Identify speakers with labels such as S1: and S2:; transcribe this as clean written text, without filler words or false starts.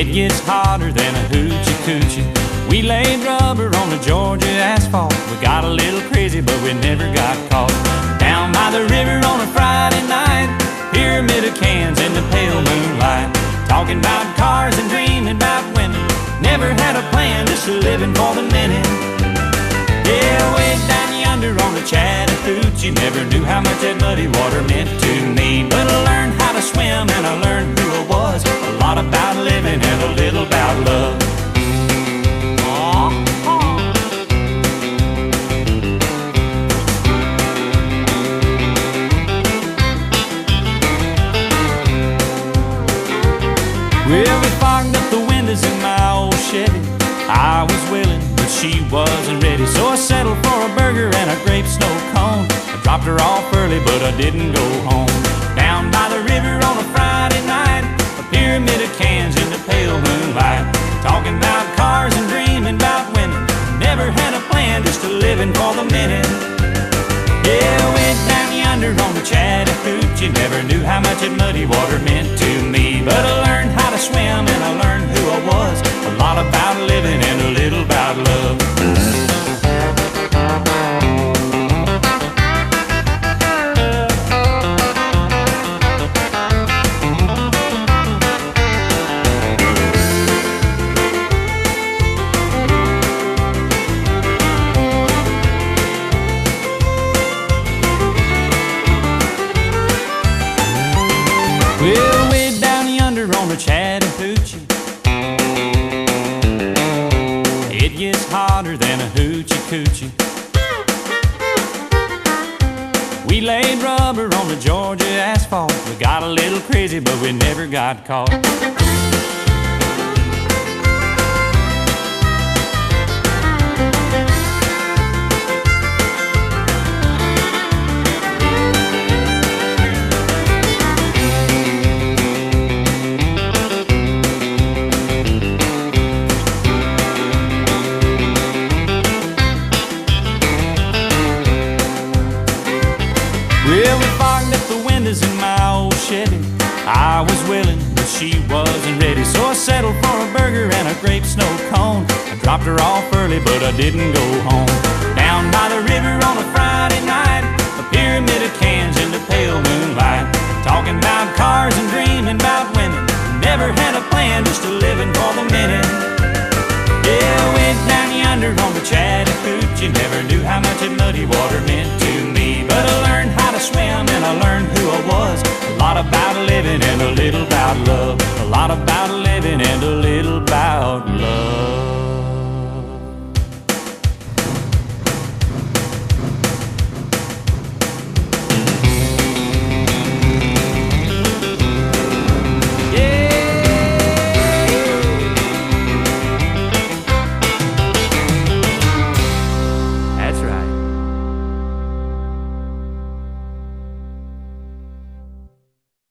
S1: It gets hotter than a hoochie coochie. We laid rubber on the Georgia asphalt. We got a little crazy, but we never got caught. Down by the river on a Friday night, pyramid of cans in the pale moonlight, talking about cars and dreaming about women. Never had a plan, just living for the minute. Yeah, way down yonder on the Chattahoochee, never knew how much that muddy water meant to me. But I learned how to swim and I learned who I was. A lot about living and a little about love. Well, we fogged up the windows in my old Chevy. I was willing, but she wasn't ready, so I settled for a burger and a grape snow cone. I dropped her off early, but I didn't go home. Down by the river on a Friday night, a pyramid of cans in the pale moonlight, talking about cars and dreaming about women. Never had a plan, just living for the minute. Yeah, went down yonder on the Chattahoochee, never knew how much that muddy water meant to me. But I learned how to swim and I learned who I was. A lot about living and a little about love. Well, way down yonder on the Chattahoochee, it gets hotter than a hoochie coochie. We laid rubber on the Georgia asphalt. We got a little crazy, but we never got caught. Well, we fogged up the windows in my old Chevy. I was willing, but she wasn't ready, so I settled for a burger and a grape snow cone. I dropped her off early, but I didn't go home. Down by the river on a Friday night, a pyramid of cans in the pale moonlight, talking about cars and dreaming about women. Never had a plan, just living for the minute. Yeah, went down yonder on the Chattahoochee, never knew how much that muddy water meant to me. But I learned how to swim and I learned who I was. A lot about living and a little about love. A lot about